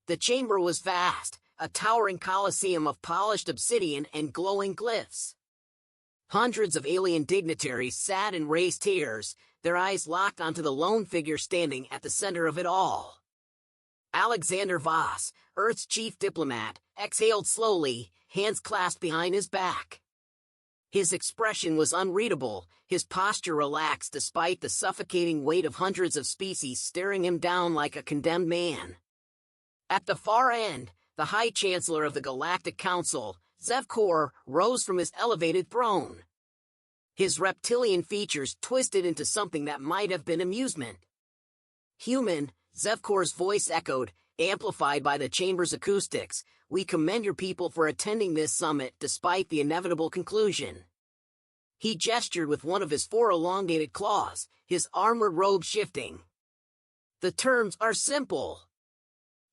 The chamber was vast, a towering coliseum of polished obsidian and glowing glyphs. Hundreds of alien dignitaries sat and raised tears, their eyes locked onto the lone figure standing at the center of it all. Alexander Voss, Earth's chief diplomat, exhaled slowly, hands clasped behind his back. His expression was unreadable, his posture relaxed despite the suffocating weight of hundreds of species staring him down like a condemned man. At the far end, the High Chancellor of the Galactic Council, Zevkor, rose from his elevated throne. His reptilian features twisted into something that might have been amusement. "Human," Zevkor's voice echoed, amplified by the chamber's acoustics, "we commend your people for attending this summit despite the inevitable conclusion." He gestured with one of his 4 elongated claws, his armored robe shifting. "The terms are simple.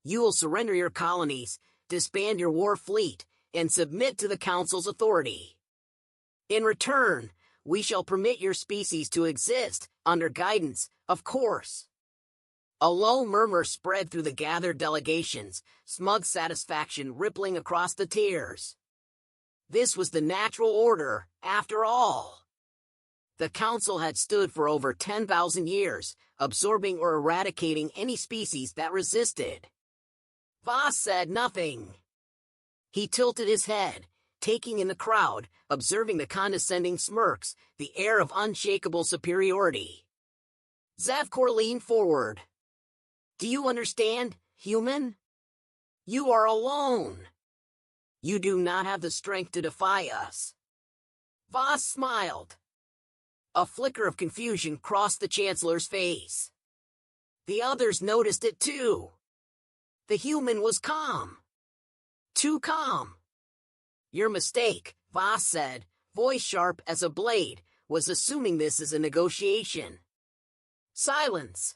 You will surrender your colonies, disband your war fleet, and submit to the Council's authority. In return, we shall permit your species to exist, under guidance, of course." A low murmur spread through the gathered delegations, smug satisfaction rippling across the tiers. This was the natural order, after all. The Council had stood for over 10,000 years, absorbing or eradicating any species that resisted. Voss said nothing. He tilted his head, taking in the crowd, observing the condescending smirks, the air of unshakable superiority. Zevkor leaned forward. "Do you understand, human? You are alone. You do not have the strength to defy us." Voss smiled. A flicker of confusion crossed the Chancellor's face. The others noticed it too. The human was calm. Too calm. "Your mistake," Voss said, voice sharp as a blade, "was assuming this is a negotiation." Silence.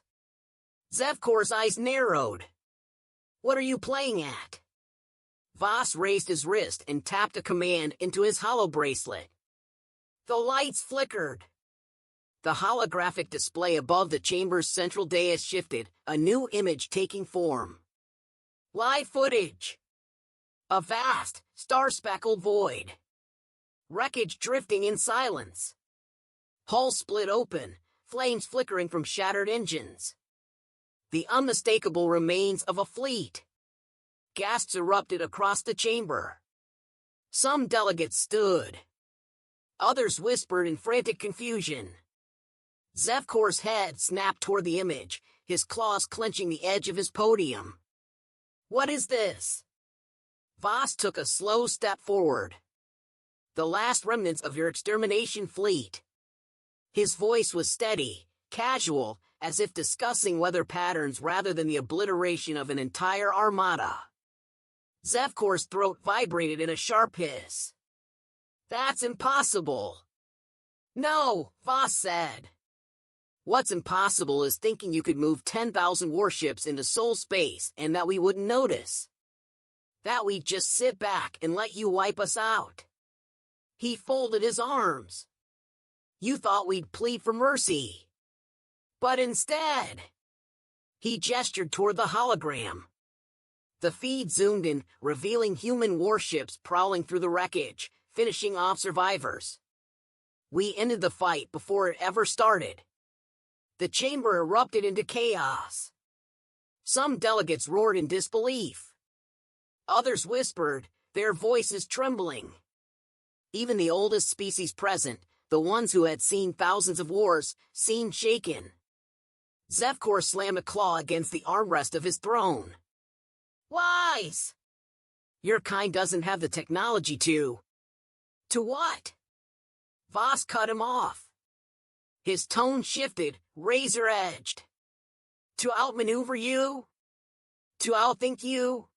Zevkor's eyes narrowed. "What are you playing at?" Voss raised his wrist and tapped a command into his holo bracelet. The lights flickered. The holographic display above the chamber's central dais shifted, a new image taking form. Live footage. A vast, star-speckled void. Wreckage drifting in silence. Hull split open, flames flickering from shattered engines. The unmistakable remains of a fleet. Gasps erupted across the chamber. Some delegates stood. Others whispered in frantic confusion. Zevkor's head snapped toward the image, his claws clenching the edge of his podium. "What is this?" Voss took a slow step forward. "The last remnants of your extermination fleet." His voice was steady, casual, as if discussing weather patterns rather than the obliteration of an entire armada. Zevkor's throat vibrated in a sharp hiss. "That's impossible." "No," Voss said. "What's impossible is thinking you could move 10,000 warships into soul space and that we wouldn't notice. That we'd just sit back and let you wipe us out." He folded his arms. "You thought we'd plead for mercy. But instead..." He gestured toward the hologram. The feed zoomed in, revealing human warships prowling through the wreckage, finishing off survivors. "We ended the fight before it ever started." The chamber erupted into chaos. Some delegates roared in disbelief. Others whispered, their voices trembling. Even the oldest species present, the ones who had seen thousands of wars, seemed shaken. Zevkor slammed a claw against the armrest of his throne. "Lies! Your kind doesn't have the technology to..." "To what?" Voss cut him off. His tone shifted, razor-edged. "To outmaneuver you? To outthink you?"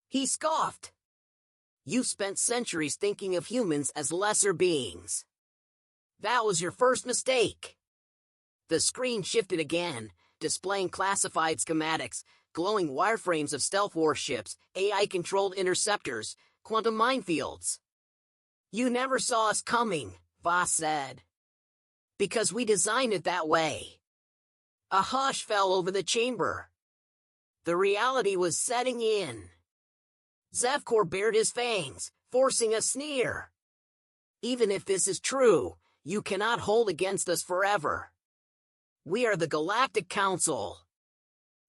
He scoffed. "You spent centuries thinking of humans as lesser beings. That was your first mistake." The screen shifted again, displaying classified schematics, glowing wireframes of stealth warships, AI-controlled interceptors, quantum minefields. "You never saw us coming," Voss said. "Because we designed it that way." A hush fell over the chamber. The reality was setting in. Zevkor bared his fangs, forcing a sneer. Even if this is true, you cannot hold against us forever. We are the Galactic Council.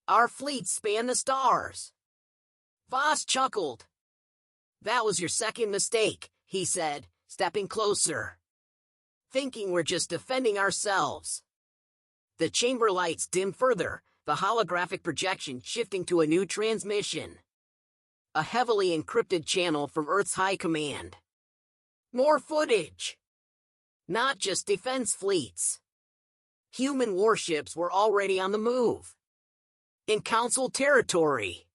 Our fleets span the stars. Voss chuckled. That was your second mistake, he said, stepping closer. Thinking we're just defending ourselves. The chamber lights dimmed further, the holographic projection shifting to a new transmission. A heavily encrypted channel from Earth's High Command. More footage. Not just defense fleets. Human warships were already on the move. In Council territory.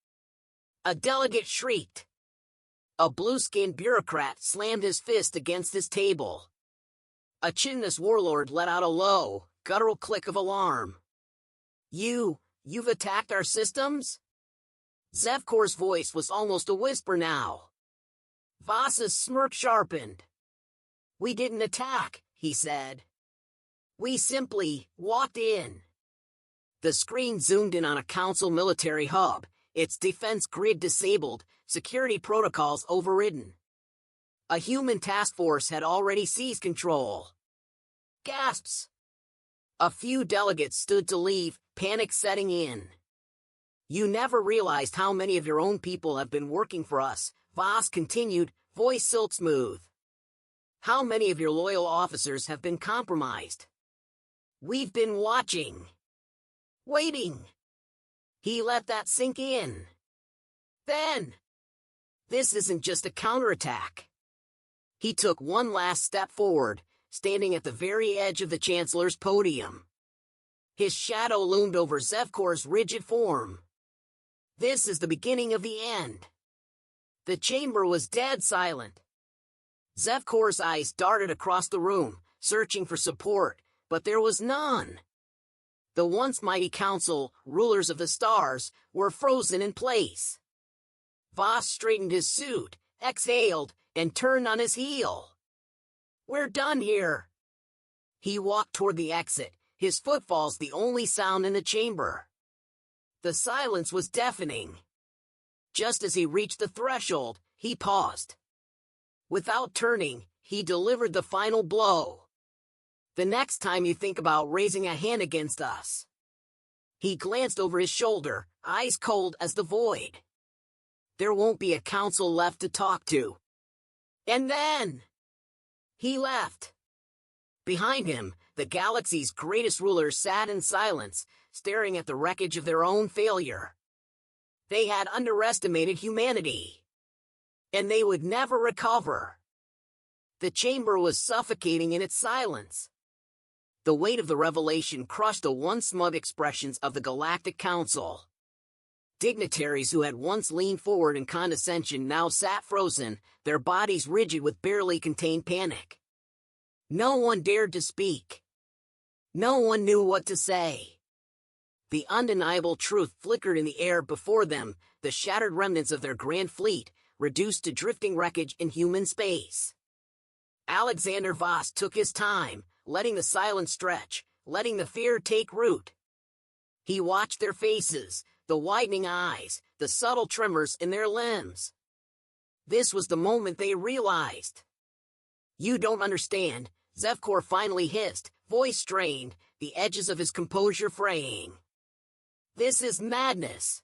A delegate shrieked. A blue-skinned bureaucrat slammed his fist against his table. A chinless warlord let out a low, guttural click of alarm. You've attacked our systems? Zevkor's voice was almost a whisper now. Voss's smirk sharpened. We didn't attack, he said. We simply walked in. The screen zoomed in on a Council military hub, its defense grid disabled, security protocols overridden. A human task force had already seized control. Gasps. A few delegates stood to leave, panic setting in. You never realized how many of your own people have been working for us, Voss continued, voice silk smooth. How many of your loyal officers have been compromised? We've been watching. Waiting. He let that sink in. Then. This isn't just a counterattack. He took one last step forward, standing at the very edge of the Chancellor's podium. His shadow loomed over Zevkor's rigid form. This is the beginning of the end. The chamber was dead silent. Zevkor's eyes darted across the room, searching for support, but there was none. The once mighty council, rulers of the stars, were frozen in place. Voss straightened his suit, exhaled, and turned on his heel. We're done here. He walked toward the exit, his footfalls the only sound in the chamber. The silence was deafening. Just as he reached the threshold, he paused. Without turning, he delivered the final blow. The next time you think about raising a hand against us. He glanced over his shoulder, eyes cold as the void. There won't be a council left to talk to. And then he left. Behind him, the galaxy's greatest rulers sat in silence, staring at the wreckage of their own failure. They had underestimated humanity. And they would never recover. The chamber was suffocating in its silence. The weight of the revelation crushed the once smug expressions of the Galactic Council. Dignitaries who had once leaned forward in condescension now sat frozen, their bodies rigid with barely contained panic. No one dared to speak. No one knew what to say. The undeniable truth flickered in the air before them, the shattered remnants of their grand fleet, reduced to drifting wreckage in human space. Alexander Voss took his time, letting the silence stretch, letting the fear take root. He watched their faces, the widening eyes, the subtle tremors in their limbs. This was the moment they realized. You don't understand, Zevkor finally hissed, voice strained, the edges of his composure fraying. This is madness.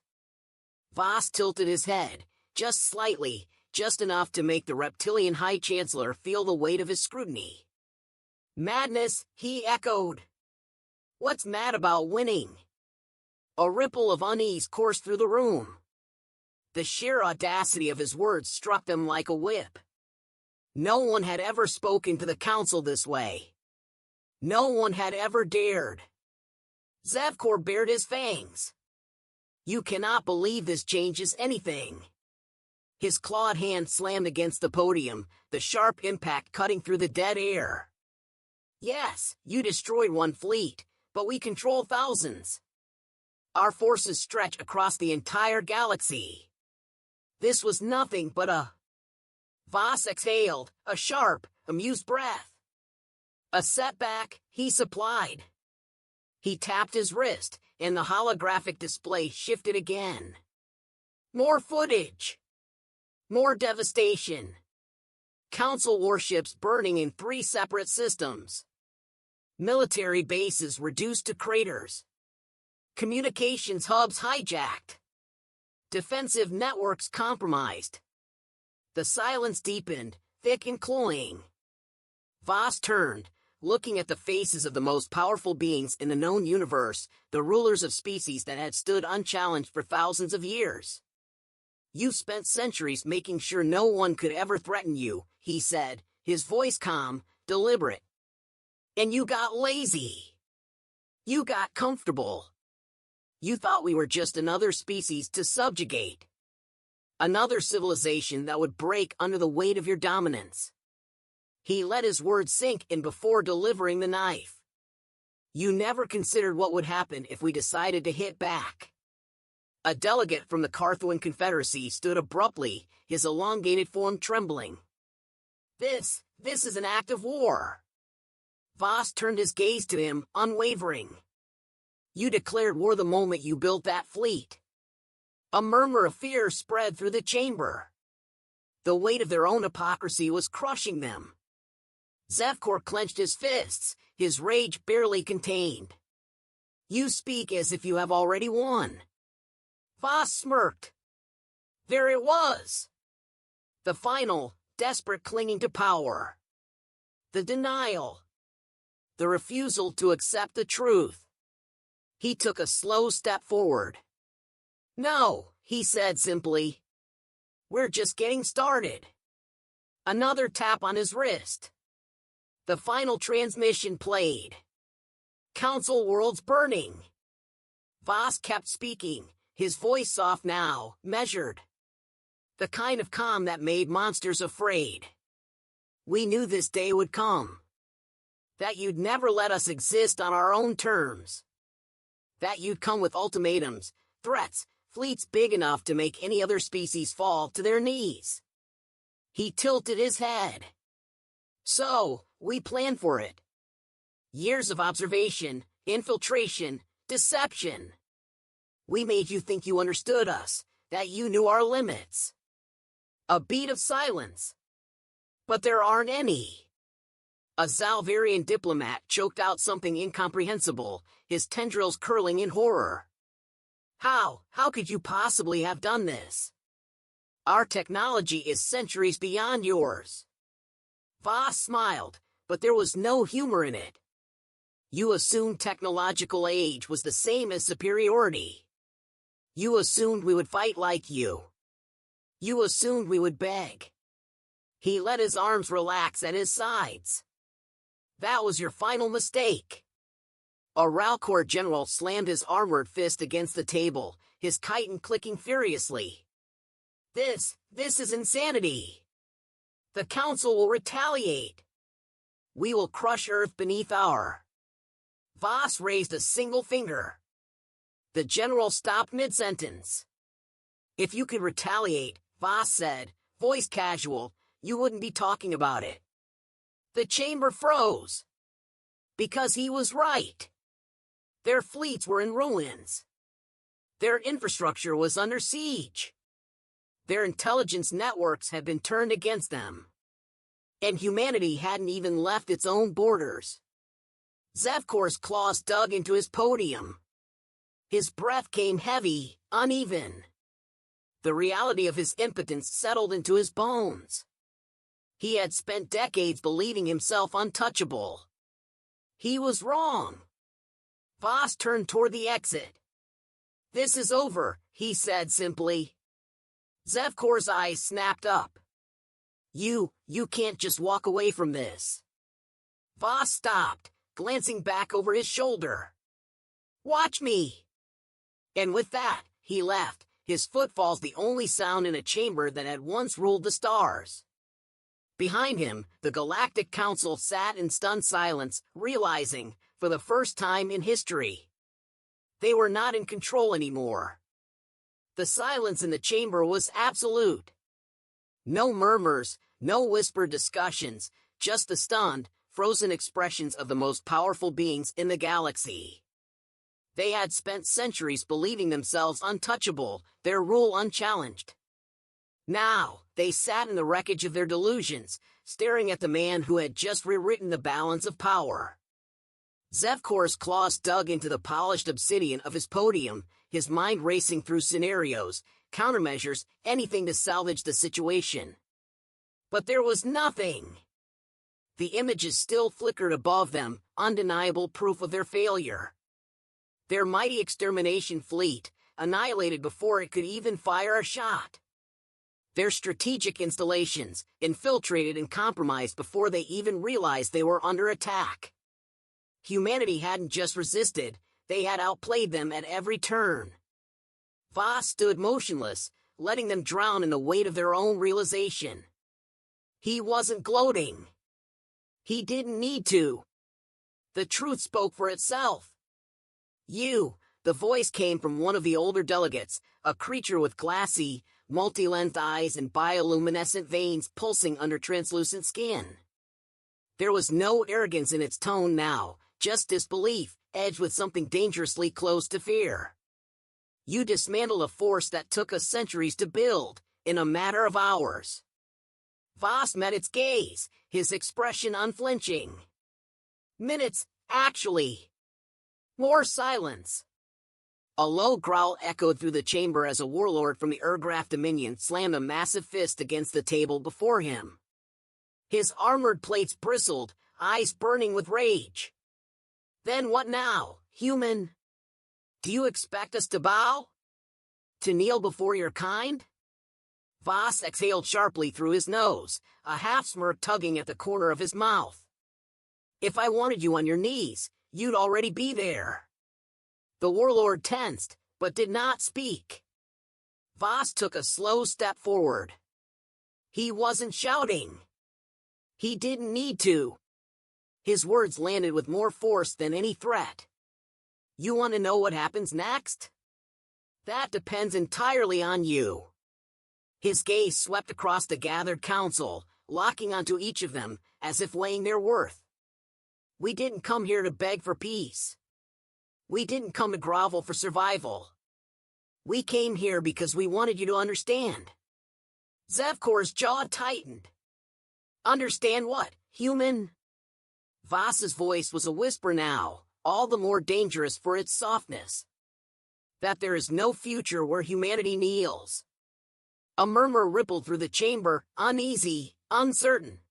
Voss tilted his head, just slightly, just enough to make the reptilian High Chancellor feel the weight of his scrutiny. Madness, he echoed. What's mad about winning? A ripple of unease coursed through the room. The sheer audacity of his words struck them like a whip. No one had ever spoken to the council this way. No one had ever dared. Zevkor bared his fangs. You cannot believe this changes anything. His clawed hand slammed against the podium, the sharp impact cutting through the dead air. Yes, you destroyed one fleet, but we control thousands. Our forces stretch across the entire galaxy. This was nothing but a... Voss exhaled, a sharp, amused breath. A setback, he supplied. He tapped his wrist, and the holographic display shifted again. More footage. More devastation. Council warships burning in 3 separate systems. Military bases reduced to craters. Communications hubs hijacked. Defensive networks compromised. The silence deepened, thick and cloying. Voss turned, looking at the faces of the most powerful beings in the known universe, the rulers of species that had stood unchallenged for thousands of years. "You've spent centuries making sure no one could ever threaten you," he said, his voice calm, deliberate. "And you got lazy. You got comfortable. You thought we were just another species to subjugate. Another civilization that would break under the weight of your dominance." He let his words sink in before delivering the knife. "You never considered what would happen if we decided to hit back." A delegate from the Carthuan Confederacy stood abruptly, his elongated form trembling. This is an act of war." Voss turned his gaze to him, unwavering. "You declared war the moment you built that fleet." A murmur of fear spread through the chamber. The weight of their own hypocrisy was crushing them. Zevkor clenched his fists, his rage barely contained. "You speak as if you have already won." Voss smirked. There it was. The final, desperate clinging to power. The denial. The refusal to accept the truth. He took a slow step forward. "No," he said simply. "We're just getting started." Another tap on his wrist. The final transmission played. "Council worlds burning." Voss kept speaking, his voice soft now, measured. The kind of calm that made monsters afraid. "We knew this day would come. That you'd never let us exist on our own terms. That you'd come with ultimatums, threats, fleets big enough to make any other species fall to their knees." He tilted his head. "So, we planned for it. Years of observation, infiltration, deception. We made you think you understood us, that you knew our limits." A beat of silence. "But there aren't any." A Zalvarian diplomat choked out something incomprehensible, his tendrils curling in horror. How could you possibly have done this? Our technology is centuries beyond yours." Voss smiled, but there was no humor in it. "You assumed technological age was the same as superiority. You assumed we would fight like you. You assumed we would beg." He let his arms relax at his sides. "That was your final mistake." A Ralcor general slammed his armored fist against the table, his chiton clicking furiously. This is insanity. The Council will retaliate. We will crush Earth beneath our... Voss raised a single finger. The general stopped mid-sentence. "If you could retaliate," Voss said, voice casual, "you wouldn't be talking about it." The chamber froze. Because he was right. Their fleets were in ruins. Their infrastructure was under siege. Their intelligence networks had been turned against them. And humanity hadn't even left its own borders. Zevkor's claws dug into his podium. His breath came heavy, uneven. The reality of his impotence settled into his bones. He had spent decades believing himself untouchable. He was wrong. Voss turned toward the exit. "This is over," he said simply. Zevkor's eyes snapped up. You can't just walk away from this." Voss stopped, glancing back over his shoulder. "Watch me." And with that, he left, his footfalls the only sound in a chamber that had once ruled the stars. Behind him, the Galactic Council sat in stunned silence, realizing, for the first time in history, they were not in control anymore. The silence in the chamber was absolute. No murmurs, no whispered discussions, just the stunned, frozen expressions of the most powerful beings in the galaxy. They had spent centuries believing themselves untouchable, their rule unchallenged. Now, they sat in the wreckage of their delusions, staring at the man who had just rewritten the balance of power. Zevkor's claws dug into the polished obsidian of his podium, his mind racing through scenarios, countermeasures, anything to salvage the situation. But there was nothing. The images still flickered above them, undeniable proof of their failure. Their mighty extermination fleet, annihilated before it could even fire a shot. Their strategic installations, infiltrated and compromised before they even realized they were under attack. Humanity hadn't just resisted, they had outplayed them at every turn. Voss stood motionless, letting them drown in the weight of their own realization. He wasn't gloating. He didn't need to. The truth spoke for itself. "You," the voice came from one of the older delegates, a creature with glassy, multi-lensed eyes and bioluminescent veins pulsing under translucent skin. There was no arrogance in its tone now, just disbelief, edged with something dangerously close to fear. "You dismantled a force that took us centuries to build, in a matter of hours." Voss met its gaze, his expression unflinching. "Minutes, actually." More silence. A low growl echoed through the chamber as a warlord from the Urgraf Dominion slammed a massive fist against the table before him. His armored plates bristled, eyes burning with rage. "Then what now, human? Do you expect us to bow? To kneel before your kind?" Voss exhaled sharply through his nose, a half-smirk tugging at the corner of his mouth. "If I wanted you on your knees, you'd already be there." The warlord tensed, but did not speak. Voss took a slow step forward. He wasn't shouting. He didn't need to. His words landed with more force than any threat. "You want to know what happens next? That depends entirely on you." His gaze swept across the gathered council, locking onto each of them, as if weighing their worth. "We didn't come here to beg for peace. We didn't come to grovel for survival. We came here because we wanted you to understand." Zevkor's jaw tightened. "Understand what, human?" Voss's voice was a whisper now, all the more dangerous for its softness. "That there is no future where humanity kneels." A murmur rippled through the chamber, uneasy, uncertain.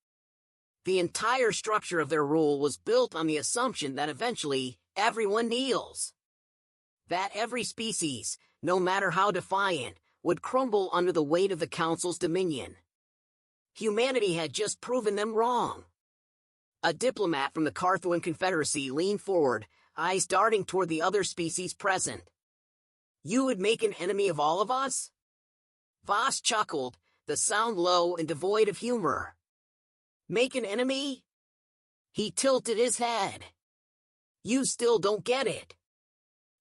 The entire structure of their rule was built on the assumption that eventually, everyone kneels. That every species, no matter how defiant, would crumble under the weight of the Council's dominion. Humanity had just proven them wrong. A diplomat from the Carthuan Confederacy leaned forward, eyes darting toward the other species present. "You would make an enemy of all of us?" Voss chuckled, the sound low and devoid of humor. "Make an enemy?" He tilted his head. "You still don't get it."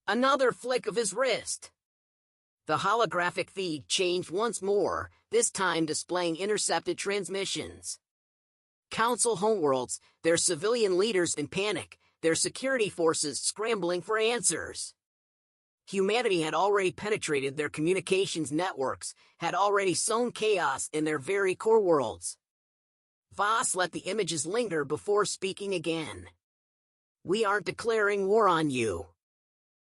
Another flick of his wrist. The holographic feed changed once more, this time displaying intercepted transmissions. Council homeworlds, their civilian leaders in panic, their security forces scrambling for answers. Humanity had already penetrated their communications networks, had already sown chaos in their very core worlds. Voss let the images linger before speaking again. "We aren't declaring war on you."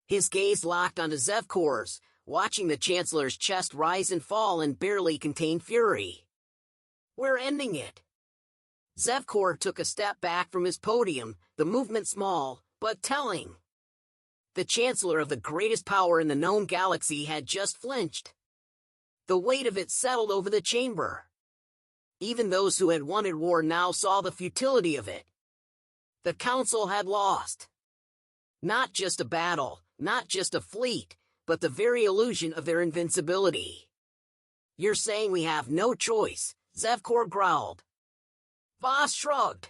His gaze locked onto Zevkor's, watching the Chancellor's chest rise and fall in barely contained fury. "We're ending it." Zevkor took a step back from his podium, the movement small, but telling. The Chancellor of the greatest power in the known galaxy had just flinched. The weight of it settled over the chamber. Even those who had wanted war now saw the futility of it. The Council had lost. Not just a battle, not just a fleet, but the very illusion of their invincibility. "You're saying we have no choice," Zevkor growled. Voss shrugged.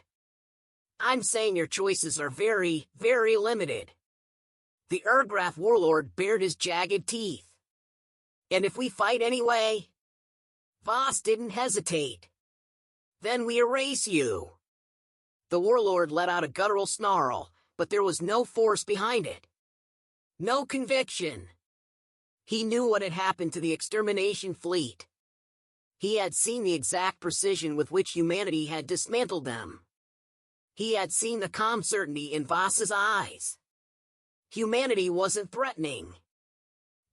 "I'm saying your choices are very, very limited." The Urgraf warlord bared his jagged teeth. "And if we fight anyway?" Voss didn't hesitate. "Then we erase you." The warlord let out a guttural snarl, but there was no force behind it. No conviction. He knew what had happened to the extermination fleet. He had seen the exact precision with which humanity had dismantled them. He had seen the calm certainty in Voss's eyes. Humanity wasn't threatening.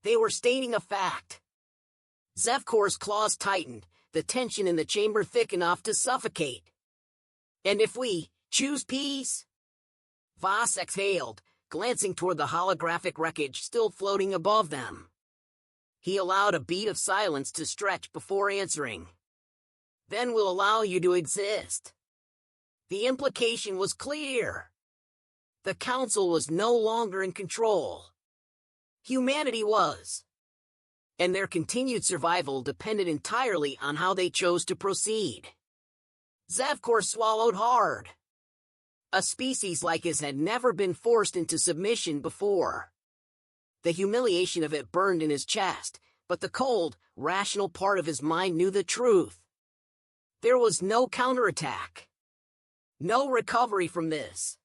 They were stating a fact. Zevkor's claws tightened, the tension in the chamber thick enough to suffocate. And if we choose peace? Voss exhaled, glancing toward the holographic wreckage still floating above them. He allowed a beat of silence to stretch before answering. Then we'll allow you to exist. The implication was clear. The Council was no longer in control. Humanity was. And their continued survival depended entirely on how they chose to proceed. Zevkor swallowed hard. A species like his had never been forced into submission before. The humiliation of it burned in his chest, but the cold, rational part of his mind knew the truth. There was no counterattack. No recovery from this.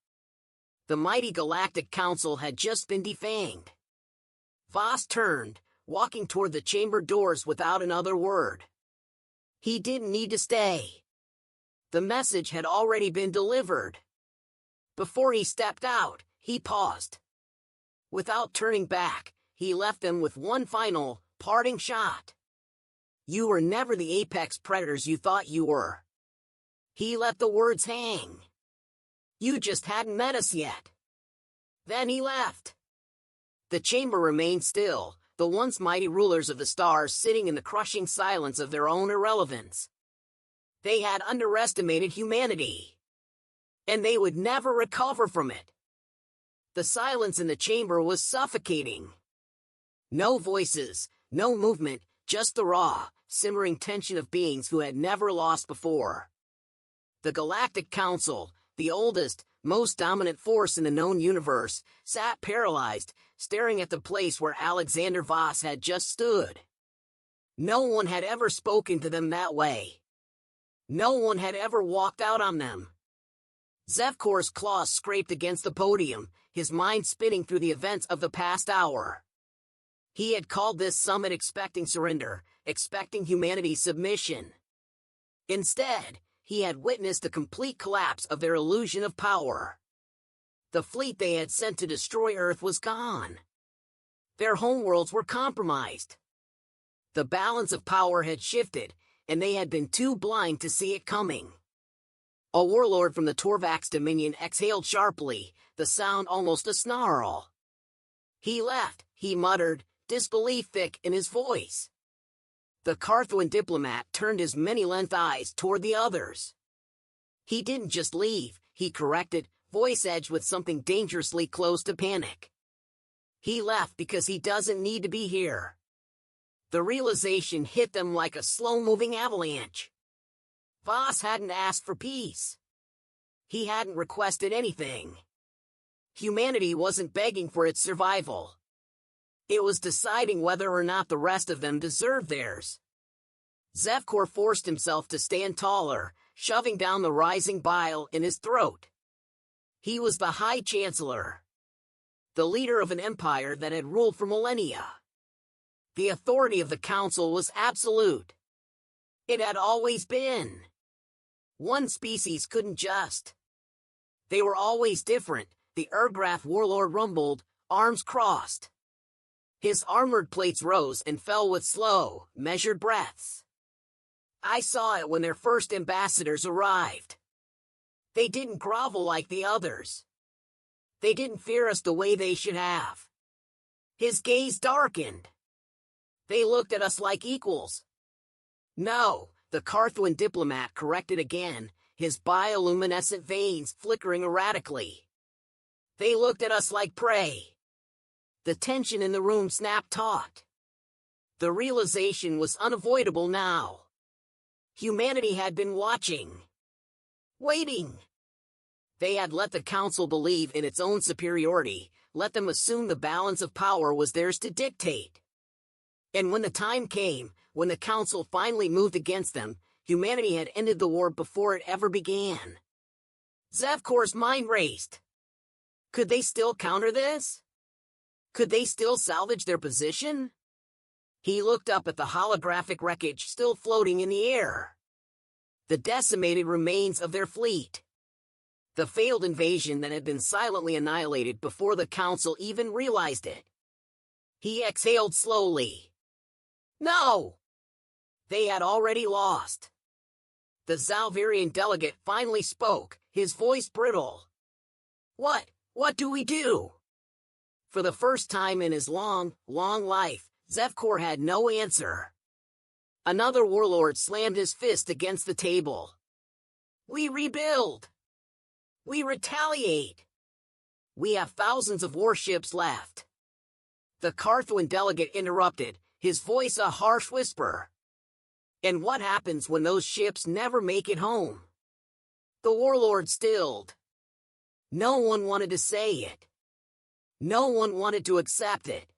The mighty Galactic Council had just been defanged. Voss turned, walking toward the chamber doors without another word. He didn't need to stay. The message had already been delivered. Before he stepped out, he paused. Without turning back, he left them with one final, parting shot. You were never the apex predators you thought you were. He let the words hang. You just hadn't met us yet. Then he left. The chamber remained still, the once mighty rulers of the stars sitting in the crushing silence of their own irrelevance. They had underestimated humanity. And they would never recover from it. The silence in the chamber was suffocating. No voices, no movement, just the raw, simmering tension of beings who had never lost before. The Galactic Council, the oldest, most dominant force in the known universe, sat paralyzed, staring at the place where Alexander Voss had just stood. No one had ever spoken to them that way. No one had ever walked out on them. Zevkor's claws scraped against the podium, his mind spinning through the events of the past hour. He had called this summit expecting surrender, expecting humanity's submission. Instead, he had witnessed the complete collapse of their illusion of power. The fleet they had sent to destroy Earth was gone. Their homeworlds were compromised. The balance of power had shifted, and they had been too blind to see it coming. A warlord from the Torvax Dominion exhaled sharply, the sound almost a snarl. He left, he muttered, disbelief thick in his voice. The Carthuan diplomat turned his many-length eyes toward the others. He didn't just leave, he corrected, voice edged with something dangerously close to panic. He left because he doesn't need to be here. The realization hit them like a slow-moving avalanche. Voss hadn't asked for peace. He hadn't requested anything. Humanity wasn't begging for its survival. It was deciding whether or not the rest of them deserved theirs. Zevkor forced himself to stand taller, shoving down the rising bile in his throat. He was the High Chancellor. The leader of an empire that had ruled for millennia. The authority of the Council was absolute. It had always been. One species couldn't just. They were always different, the Urgrath warlord rumbled, arms crossed. His armored plates rose and fell with slow, measured breaths. I saw it when their first ambassadors arrived. They didn't grovel like the others. They didn't fear us the way they should have. His gaze darkened. They looked at us like equals. No, the Carthuan diplomat corrected again, his bioluminescent veins flickering erratically. They looked at us like prey. The tension in the room snapped taut. The realization was unavoidable now. Humanity had been watching. Waiting. They had let the Council believe in its own superiority, let them assume the balance of power was theirs to dictate. And when the time came, when the Council finally moved against them, humanity had ended the war before it ever began. Zevkor's mind raced. Could they still counter this? Could they still salvage their position? He looked up at the holographic wreckage still floating in the air. The decimated remains of their fleet. The failed invasion that had been silently annihilated before the council even realized it. He exhaled slowly. No! They had already lost. The Zalvirian delegate finally spoke, his voice brittle. What do we do? For the first time in his long life, Zevkor had no answer. Another warlord slammed his fist against the table. We rebuild. We retaliate. We have thousands of warships left. The Carthuan delegate interrupted, his voice a harsh whisper. And what happens when those ships never make it home? The warlord stilled. No one wanted to say it. No one wanted to accept it.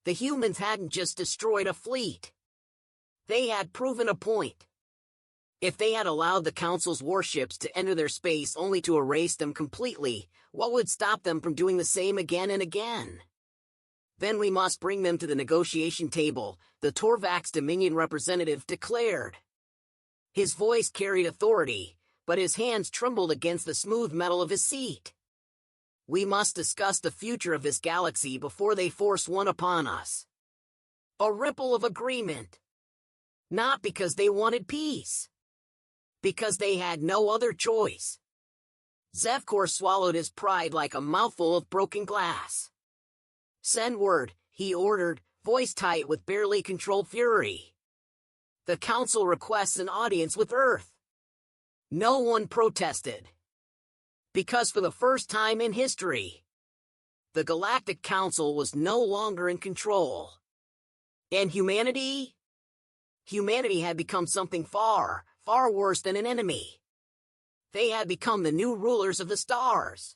The humans hadn't just destroyed a fleet. They had proven a point. If they had allowed the Council's warships to enter their space only to erase them completely, what would stop them from doing the same again and again? Then we must bring them to the negotiation table, the Torvax Dominion representative declared. His voice carried authority, but his hands trembled against the smooth metal of his seat. We must discuss the future of this galaxy before they force one upon us. A ripple of agreement. Not because they wanted peace. Because they had no other choice. Zevkor swallowed his pride like a mouthful of broken glass. Send word, he ordered, voice tight with barely controlled fury. The Council requests an audience with Earth. No one protested. Because for the first time in history, the Galactic Council was no longer in control. And humanity? Humanity had become something far worse than an enemy. They had become the new rulers of the stars.